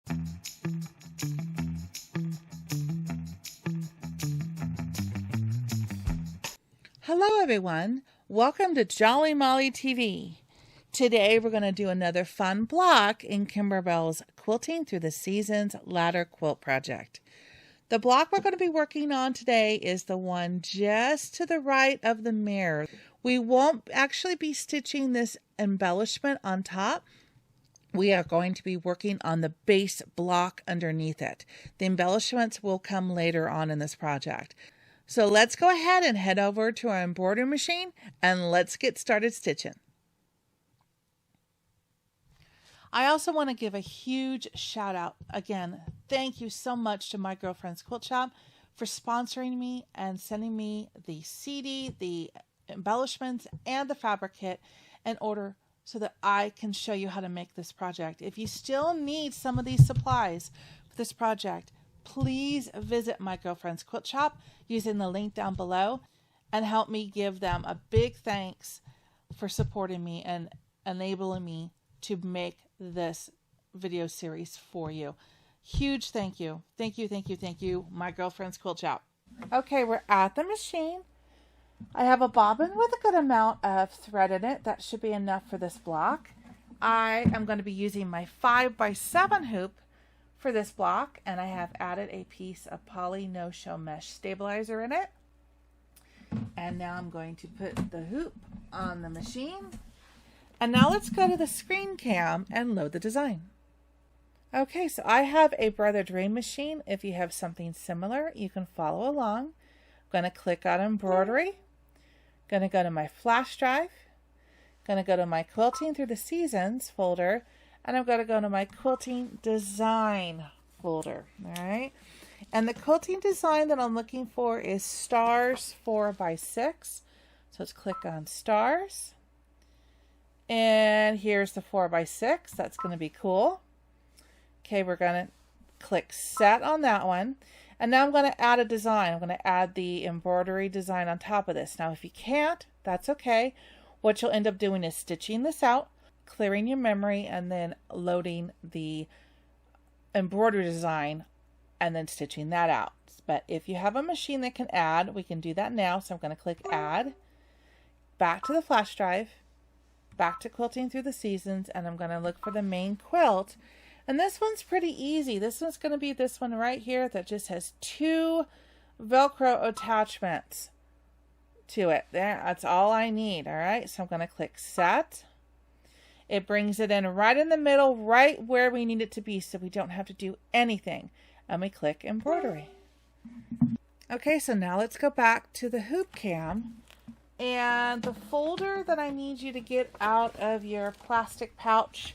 Hello everyone, welcome to Jolly Molly TV. Today we're going to do another fun block in Kimberbell's Quilting Through the Seasons ladder quilt project. The block we're going to be working on today is the one just to the right of the mirror. We won't actually be stitching this embellishment on top. We are going to be working on the base block underneath it. The embellishments will come later on in this project. So let's go ahead and head over to our embroidery machine and let's get started stitching. I also want to give a huge shout out. Again, thank you so much to My Girlfriend's Quilt Shop for sponsoring me and sending me the CD, the embellishments, and the fabric kit in order so that I can show you how to make this project. If you still need some of these supplies for this project, please visit My Girlfriend's Quilt Shop using the link down below and help me give them a big thanks for supporting me and enabling me to make this video series for you. Huge thank you. Thank you, thank you, thank you, My Girlfriend's Quilt Shop. Okay, we're at the machine. I have a bobbin with a good amount of thread in it. That should be enough for this block. I am going to be using my 5x7 hoop for this block, and I have added a piece of poly no-show mesh stabilizer in it. And now I'm going to put the hoop on the machine. And now let's go to the screen cam and load the design. Okay, so I have a Brother Dream machine. If you have something similar, you can follow along. I'm going to click on embroidery. Going to go to my flash drive. Going to go to my Quilting Through the Seasons folder. And I'm going to go to my quilting design folder. All right. And the quilting design that I'm looking for is stars 4x6. So let's click on stars. And here's the 4x6. That's going to be cool. Okay, we're going to click set on that one. And now I'm going to add a design. I'm going to add the embroidery design on top of this. Now, if you can't, that's okay. What you'll end up doing is stitching this out, clearing your memory, and then loading the embroidery design and then stitching that out. But if you have a machine that can add, we can do that now. So I'm going to click add, back to the flash drive, back to Quilting Through the Seasons, and I'm going to look for the main quilt. And this one's pretty easy. This one's going to be this one right here that just has 2 Velcro attachments to it. There, that's all I need. All right, so I'm going to click set. It brings it in right in the middle, right where we need it to be, so we don't have to do anything. And we click embroidery. Okay, so now let's go back to the hoop cam. And the folder that I need you to get out of your plastic pouch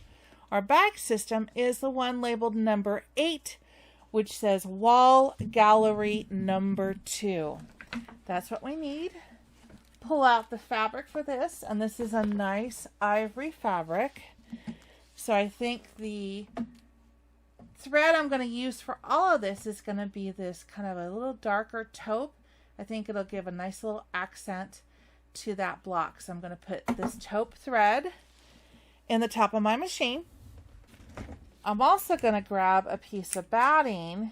or bag system is the one labeled number 8, which says Wall Gallery number 2. That's what we need. Pull out the fabric for this, and this is a nice ivory fabric. So I think the thread I'm going to use for all of this is going to be this kind of a little darker taupe. I think it'll give a nice little accent to that block. So I'm going to put this taupe thread in the top of my machine. I'm also going to grab a piece of batting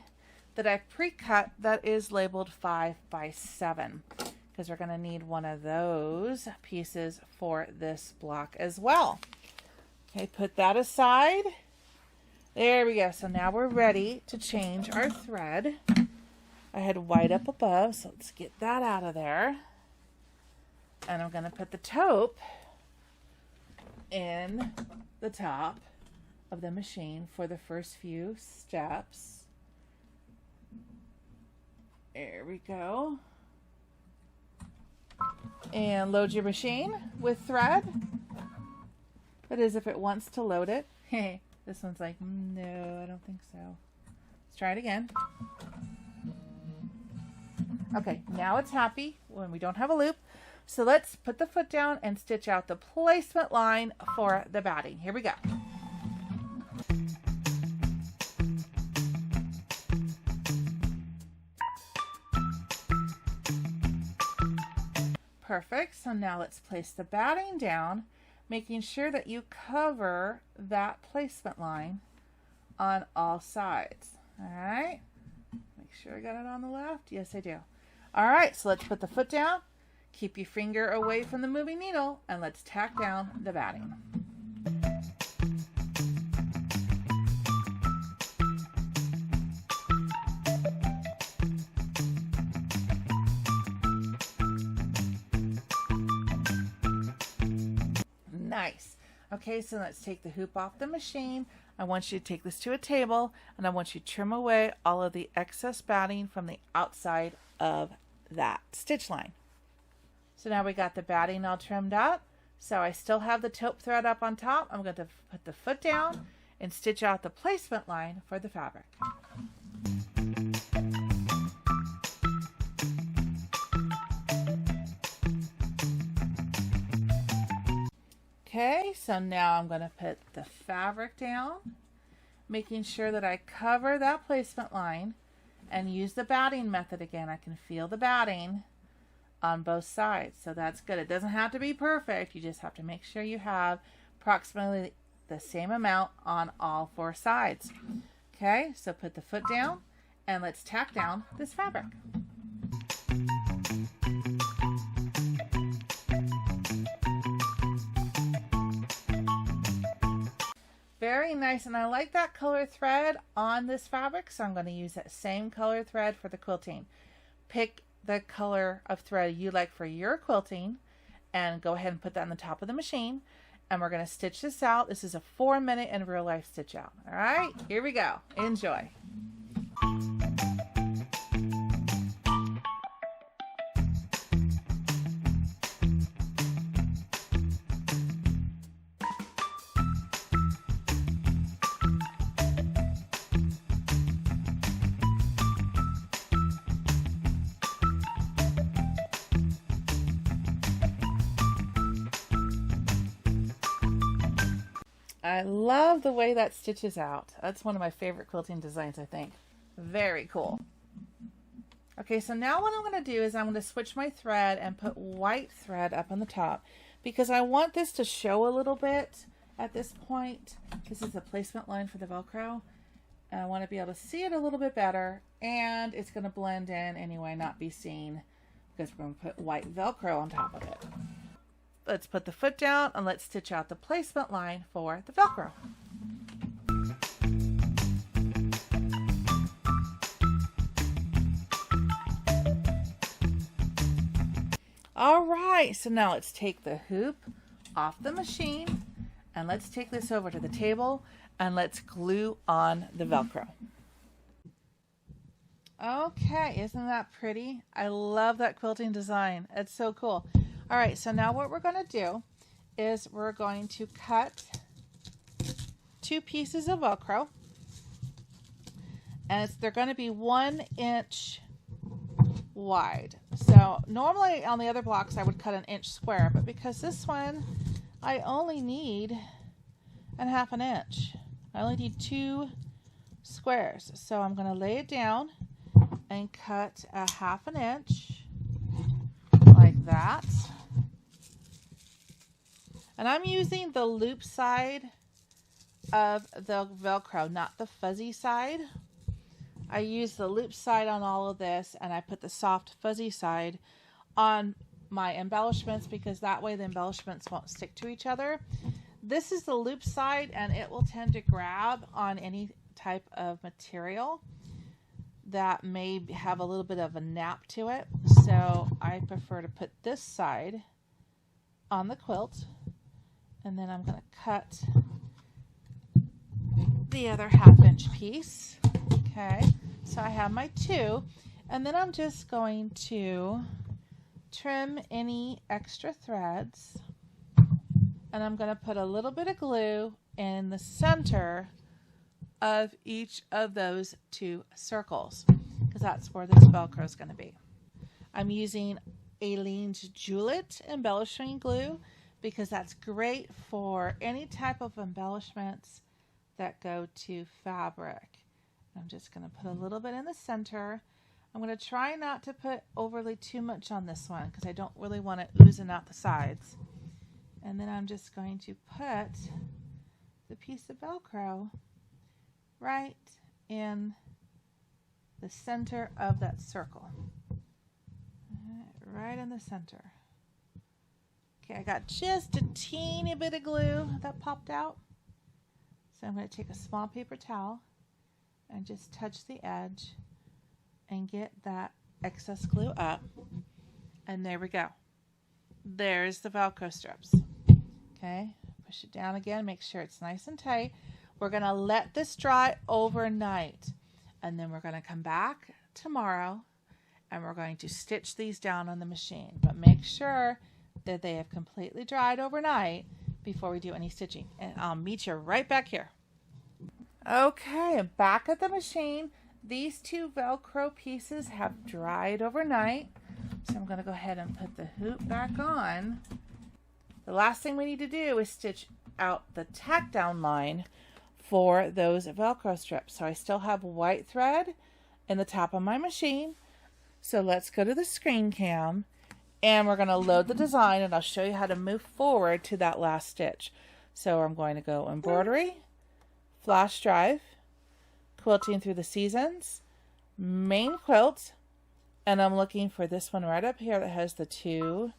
that I've pre-cut that is labeled 5x7. Because we're going to need one of those pieces for this block as well. Okay, put that aside. There we go. So now we're ready to change our thread. I had white up above, so let's get that out of there. And I'm going to put the taupe in the top of the machine for the first few steps. There we go. And load your machine with thread. That is, if it wants to load it. Hey, this one's like, no, I don't think so. Let's try it again. Okay, now it's happy when we don't have a loop. So let's put the foot down and stitch out the placement line for the batting. Here we go. Perfect. So now let's place the batting down, making sure that you cover that placement line on all sides. All right, make sure I got it on the left. Yes, I do. All right, so let's put the foot down. Keep your finger away from the moving needle, and let's tack down the batting. Nice. Okay, so let's take the hoop off the machine. I want you to take this to a table, and I want you to trim away all of the excess batting from the outside of that stitch line. So now we got the batting all trimmed up. So I still have the taupe thread up on top. I'm going to put the foot down and stitch out the placement line for the fabric. Okay, so now I'm going to put the fabric down, making sure that I cover that placement line and use the batting method again. I can feel the batting on both sides, so that's good. It doesn't have to be perfect. You just have to make sure you have approximately the same amount on all four sides. Okay, so put the foot down and let's tack down this fabric. Very nice, and I like that color thread on this fabric, so I'm going to use that same color thread for the quilting. Pick the color of thread you like for your quilting and go ahead and put that on the top of the machine, and we're going to stitch this out. This is a 4-minute in real life stitch out. All right, here we go. Enjoy. I love the way that stitches out. That's one of my favorite quilting designs, I think. Very cool. Okay, so now what I'm going to do is I'm going to switch my thread and put white thread up on the top because I want this to show a little bit at this point. This is the placement line for the Velcro. And I want to be able to see it a little bit better, and it's going to blend in anyway, not be seen, because we're going to put white Velcro on top of it. Let's put the foot down and let's stitch out the placement line for the Velcro. All right, so now let's take the hoop off the machine and let's take this over to the table and let's glue on the Velcro. Okay, isn't that pretty? I love that quilting design. It's so cool. All right, so now what we're going to do is we're going to cut 2 pieces of Velcro, and they're going to be 1 inch wide. So normally on the other blocks I would cut 1 inch square, but because this one I only need 1/2 inch. I only need 2 squares. So I'm going to lay it down and cut 1/2 inch like that. And I'm using the loop side of the Velcro, not the fuzzy side. I use the loop side on all of this, and I put the soft fuzzy side on my embellishments because that way the embellishments won't stick to each other. This is the loop side, and it will tend to grab on any type of material that may have a little bit of a nap to it. So I prefer to put this side on the quilt, and then I'm going to cut the other 1/2 inch piece. Okay, so I have my 2, and then I'm just going to trim any extra threads, and I'm going to put a little bit of glue in the center of each of those 2 circles because that's where this Velcro is going to be. I'm using Aleene's Julep embellishing glue because that's great for any type of embellishments that go to fabric. I'm just going to put a little bit in the center. I'm going to try not to put overly too much on this one because I don't really want it oozing out the sides. And then I'm just going to put the piece of Velcro right in the center of that circle. Right in the center. Okay, I got just a teeny bit of glue that popped out. So I'm going to take a small paper towel and just touch the edge and get that excess glue up. And there we go. There's the Velcro strips. Okay, push it down again, make sure it's nice and tight. We're going to let this dry overnight. And then we're going to come back tomorrow and we're going to stitch these down on the machine. But make sure that they have completely dried overnight before we do any stitching. And I'll meet you right back here. Okay, back at the machine. These two Velcro pieces have dried overnight. So I'm going to go ahead and put the hoop back on. The last thing we need to do is stitch out the tack down line for those Velcro strips. So I still have white thread in the top of my machine. So let's go to the screen cam and we're going to load the design and I'll show you how to move forward to that last stitch. So I'm going to go embroidery, flash drive, quilting through the seasons, main quilt, and I'm looking for this one right up here that has the two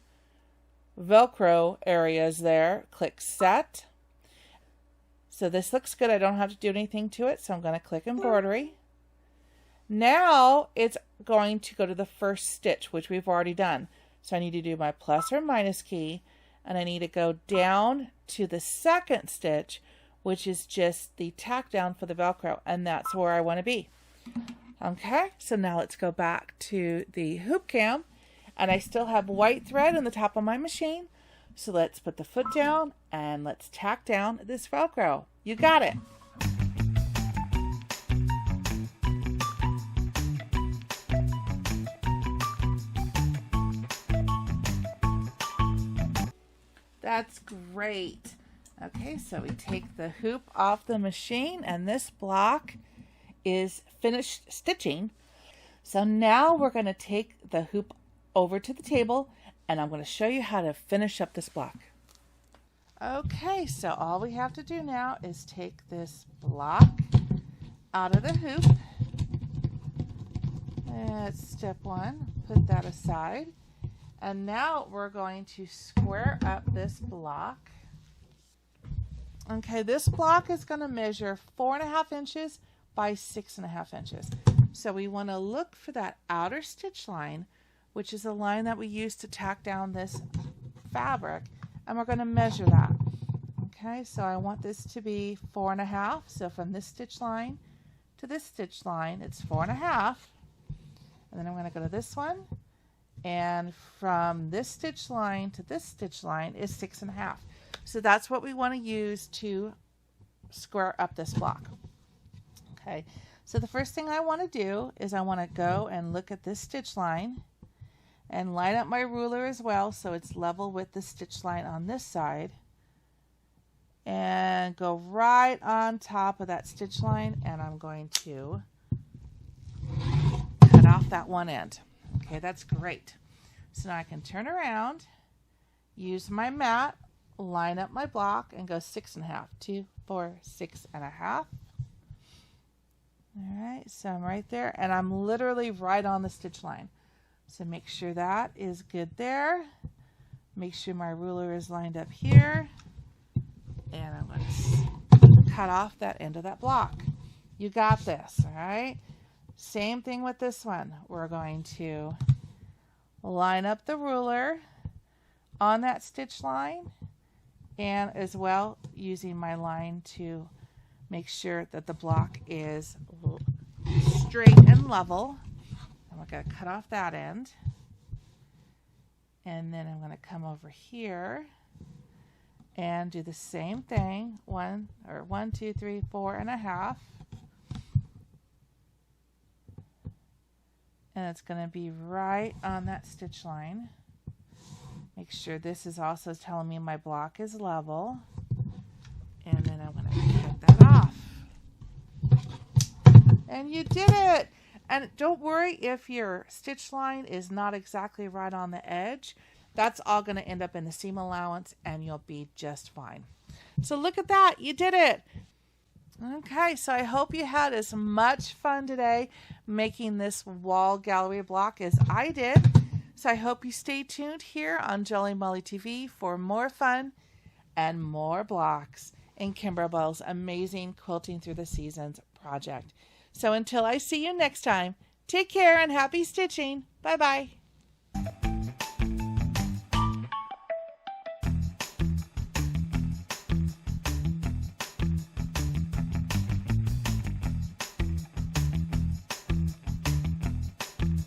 Velcro areas there. Click set. So this looks good. I don't have to do anything to it. So I'm going to click embroidery. Now it's going to go to the first stitch, which we've already done. So I need to do my plus or minus key, and I need to go down to the second stitch, which is just the tack down for the Velcro, and that's where I want to be. Okay, so now let's go back to the hoop cam, and I still have white thread in the top of my machine. So let's put the foot down and let's tack down this Velcro. You got it. That's great. Okay, so we take the hoop off the machine and this block is finished stitching. So now we're going to take the hoop over to the table and I'm going to show you how to finish up this block. Okay, so all we have to do now is take this block out of the hoop. That's step one. Put that aside. And now we're going to square up this block. Okay, this block is going to measure 4.5 inches by 6.5 inches. So we want to look for that outer stitch line, which is the line that we use to tack down this fabric, and we're going to measure that. Okay, so I want this to be 4.5. So from this stitch line to this stitch line, it's 4.5. And then I'm going to go to this one, and from this stitch line to this stitch line is 6.5. So that's what we want to use to square up this block. Okay, so the first thing I want to do is I want to go and look at this stitch line and line up my ruler as well so it's level with the stitch line on this side, and go right on top of that stitch line, and I'm going to cut off that one end. Okay, that's great. So now I can turn around, use my mat, line up my block, and go 6.5. 2, 4, 6.5. All right, so I'm right there, and I'm literally right on the stitch line. So make sure that is good there. Make sure my ruler is lined up here, and I'm going to cut off that end of that block. You got this, all right? Same thing with this one. We're going to line up the ruler on that stitch line, and as well using my line to make sure that the block is straight and level. And we're going to cut off that end, and then I'm going to come over here and do the same thing. 1, 2, 3, 4.5. And it's going to be right on that stitch line. Make sure this is also telling me my block is level. And then I'm going to cut that off. And you did it! And don't worry if your stitch line is not exactly right on the edge. That's all going to end up in the seam allowance and you'll be just fine. So look at that, you did it! Okay, so I hope you had as much fun today making this wall gallery block as I did. So I hope you stay tuned here on Jolly Molly TV for more fun and more blocks in Kimberbell's amazing Quilting Through the Seasons project. So until I see you next time, take care and happy stitching. Bye-bye.